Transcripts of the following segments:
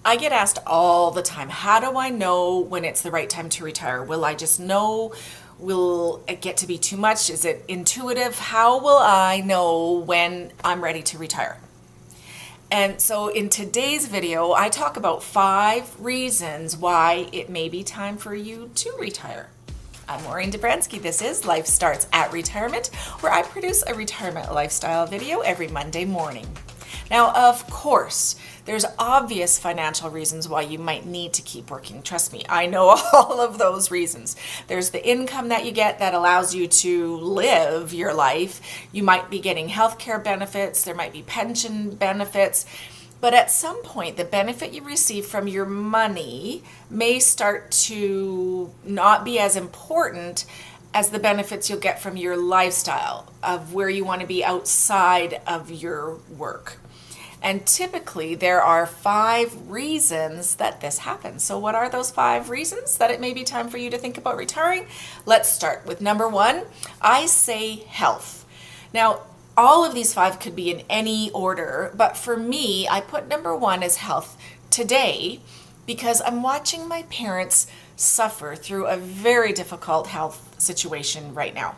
I get asked all the time, how do I know when it's the right time to retire? Will I just know? Will it get to be too much? Is it intuitive? How will I know when I'm ready to retire? And so in today's video, I talk about 5 reasons why it may be time for you to retire. I'm Maureen Dobransky. This is Life Starts at Retirement, where I produce a retirement lifestyle video every Monday morning. Now, of course, there's obvious financial reasons why you might need to keep working. Trust me, I know all of those reasons. There's the income that you get that allows you to live your life. You might be getting healthcare benefits, there might be pension benefits, but at some point, the benefit you receive from your money may start to not be as important as the benefits you'll get from your lifestyle of where you want to be outside of your work. And typically there are 5 reasons that this happens. So what are those 5 reasons that it may be time for you to think about retiring? Let's start with number 1. I say health. Now, all of these 5 could be in any order, but for me, I put number 1 as health today because I'm watching my parents suffer through a very difficult health situation right now.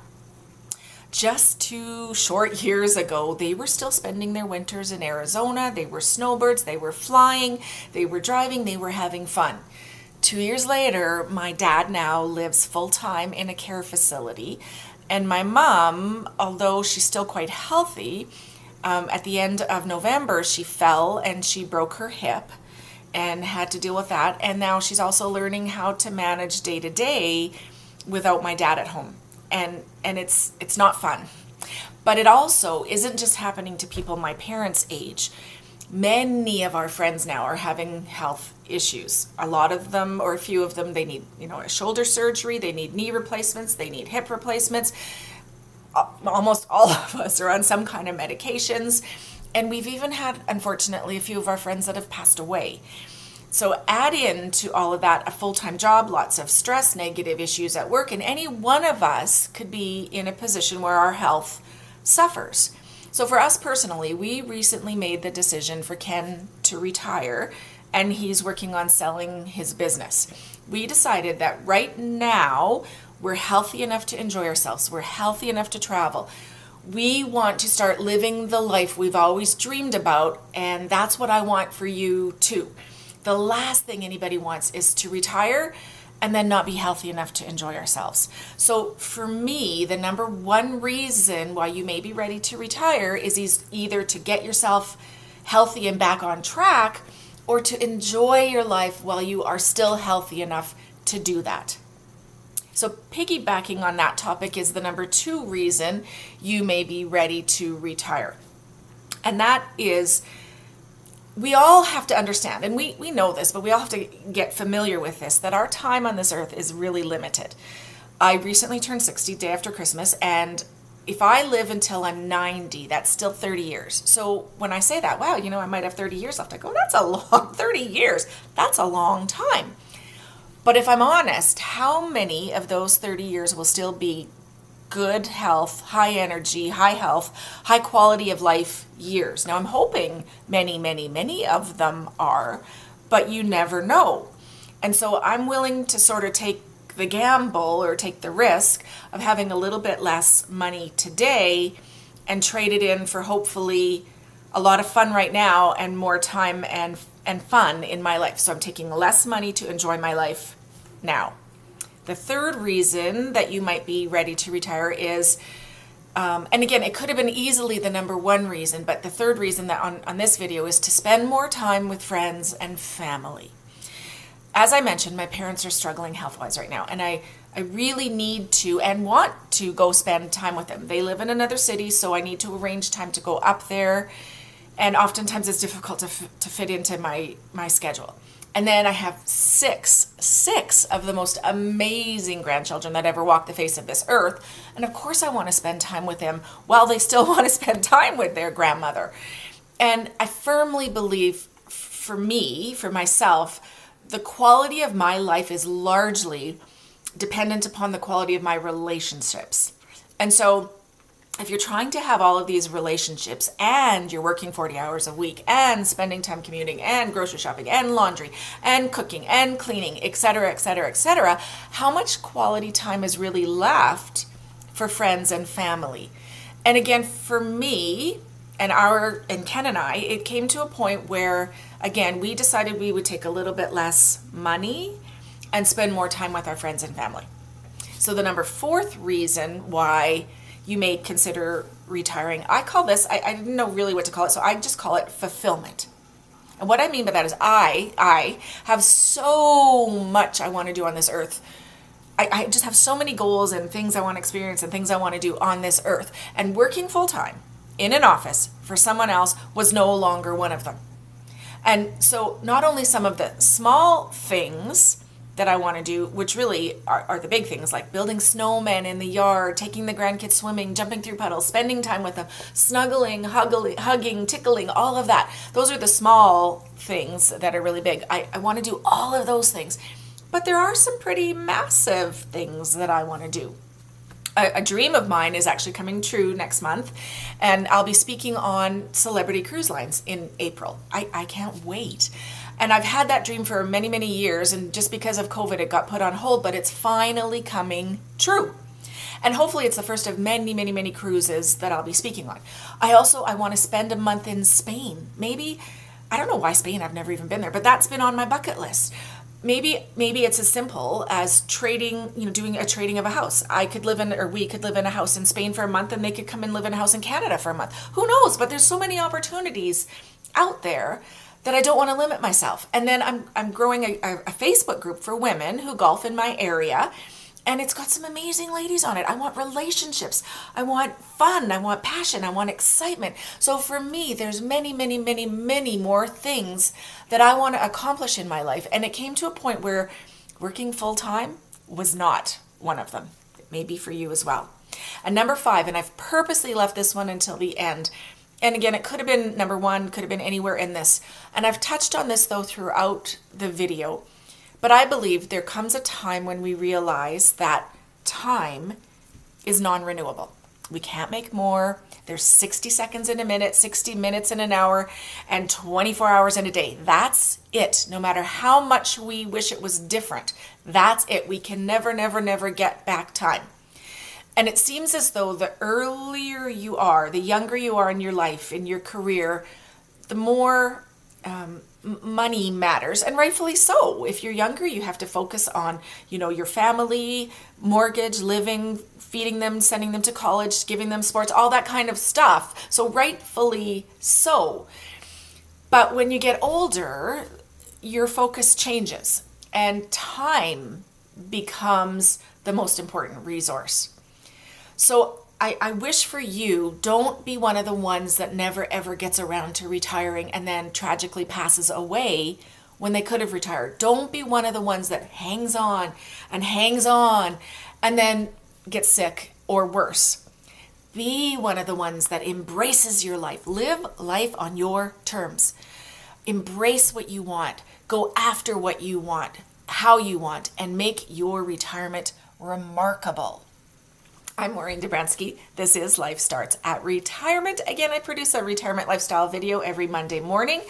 Just 2 short years ago, they were still spending their winters in Arizona. They were snowbirds, they were flying, they were driving, they were having fun. 2 years later, my dad now lives full-time in a care facility. And my mom, although she's still quite healthy, at the end of November, she fell and she broke her hip and had to deal with that. And now she's also learning how to manage day to day without my dad at home. And it's not fun. But it also isn't just happening to people my parents' age. Many of our friends now are having health issues. A lot of them, or a few of them, they need, a shoulder surgery, they need knee replacements, they need hip replacements. Almost all of us are on some kind of medications. And we've even had, unfortunately, a few of our friends that have passed away. So add in to all of that a full-time job, lots of stress, negative issues at work, and any one of us could be in a position where our health suffers. So for us personally, we recently made the decision for Ken to retire, and he's working on selling his business. We decided that right now we're healthy enough to enjoy ourselves. We're healthy enough to travel. We want to start living the life we've always dreamed about, and that's what I want for you too. The last thing anybody wants is to retire and then not be healthy enough to enjoy ourselves. So for me, the number 1 reason why you may be ready to retire is either to get yourself healthy and back on track or to enjoy your life while you are still healthy enough to do that. So piggybacking on that topic is the number 2 reason you may be ready to retire. And that is, we all have to understand, and we know this, but we all have to get familiar with this, that our time on this earth is really limited. I recently turned 60 day after Christmas, and if I live until I'm 90, that's still 30 years. So when I say that, wow, I might have 30 years left, I go, that's a long, 30 years, that's a long time. But if I'm honest, how many of those 30 years will still be good health, high energy, high health, high quality of life years? Now I'm hoping many, many, many of them are, but you never know. And so I'm willing to sort of take the gamble or take the risk of having a little bit less money today and trade it in for hopefully a lot of fun right now and more time and fun in my life. So I'm taking less money to enjoy my life now. The 3rd reason that you might be ready to retire is, and again, it could have been easily the number 1 reason, but the 3rd reason that on this video is to spend more time with friends and family. As I mentioned, my parents are struggling health-wise right now, and I really need to and want to go spend time with them. They live in another city, so I need to arrange time to go up there, and oftentimes it's difficult to fit into my schedule. And then I have six of the most amazing grandchildren that ever walked the face of this earth. And of course I want to spend time with them while they still want to spend time with their grandmother. And I firmly believe, for me, for myself, the quality of my life is largely dependent upon the quality of my relationships. And so if you're trying to have all of these relationships and you're working 40 hours a week and spending time commuting and grocery shopping and laundry and cooking and cleaning, etc., etc., etc., how much quality time is really left for friends and family? And again, for me and Ken and I, it came to a point where, again, we decided we would take a little bit less money and spend more time with our friends and family. So the number fourth reason why you may consider retiring, I call this, I didn't know really what to call it, so I just call it fulfillment. And what I mean by that is I have so much I want to do on this earth. I just have so many goals and things I want to experience and things I want to do on this earth. And working full time in an office for someone else was no longer one of them. And so not only some of the small things that I want to do, which really are the big things, like building snowmen in the yard, taking the grandkids swimming, jumping through puddles, spending time with them, snuggling, hugging, tickling, all of that. Those are the small things that are really big. I want to do all of those things. But there are some pretty massive things that I want to do. A dream of mine is actually coming true next month, and I'll be speaking on celebrity cruise lines in April. I can't wait. And I've had that dream for many, many years, and just because of COVID, it got put on hold, but it's finally coming true. And hopefully it's the first of many, many, many cruises that I'll be speaking on. I want to spend a month in Spain. Maybe, I don't know why Spain, I've never even been there, but that's been on my bucket list. Maybe it's as simple as trading, doing a trading of a house. We could live in a house in Spain for a month, and they could come and live in a house in Canada for a month. Who knows? But there's so many opportunities out there that I don't want to limit myself. And then I'm growing a Facebook group for women who golf in my area, and it's got some amazing ladies on it. I want relationships. I want fun. I want passion. I want excitement. So for me, there's many, many, many, many more things that I want to accomplish in my life. And it came to a point where working full time was not one of them. It may be for you as well. And number 5, and I've purposely left this one until the end. And again, it could have been number 1, could have been anywhere in this. And I've touched on this though throughout the video. But I believe there comes a time when we realize that time is non-renewable. We can't make more. There's 60 seconds in a minute, 60 minutes in an hour, and 24 hours in a day. That's it. No matter how much we wish it was different, that's it. We can never, never, never get back time. And it seems as though the earlier you are, the younger you are in your life, in your career, the more money matters, and rightfully so. If you're younger, you have to focus on, your family, mortgage, living, feeding them, sending them to college, giving them sports, all that kind of stuff. So rightfully so. But when you get older, your focus changes, and time becomes the most important resource. So I wish for you, don't be one of the ones that never ever gets around to retiring and then tragically passes away when they could have retired. Don't be one of the ones that hangs on and then gets sick or worse. Be one of the ones that embraces your life. Live life on your terms. Embrace what you want. Go after what you want, how you want, and make your retirement remarkable. I'm Maureen Dobransky. This is Life Starts at Retirement. Again, I produce a retirement lifestyle video every Monday morning,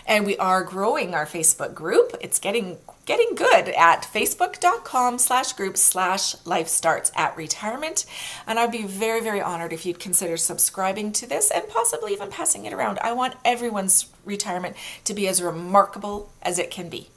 and we are growing our Facebook group. It's getting good at facebook.com/group/lifestartsatretirement. And I'd be very, very honored if you'd consider subscribing to this and possibly even passing it around. I want everyone's retirement to be as remarkable as it can be.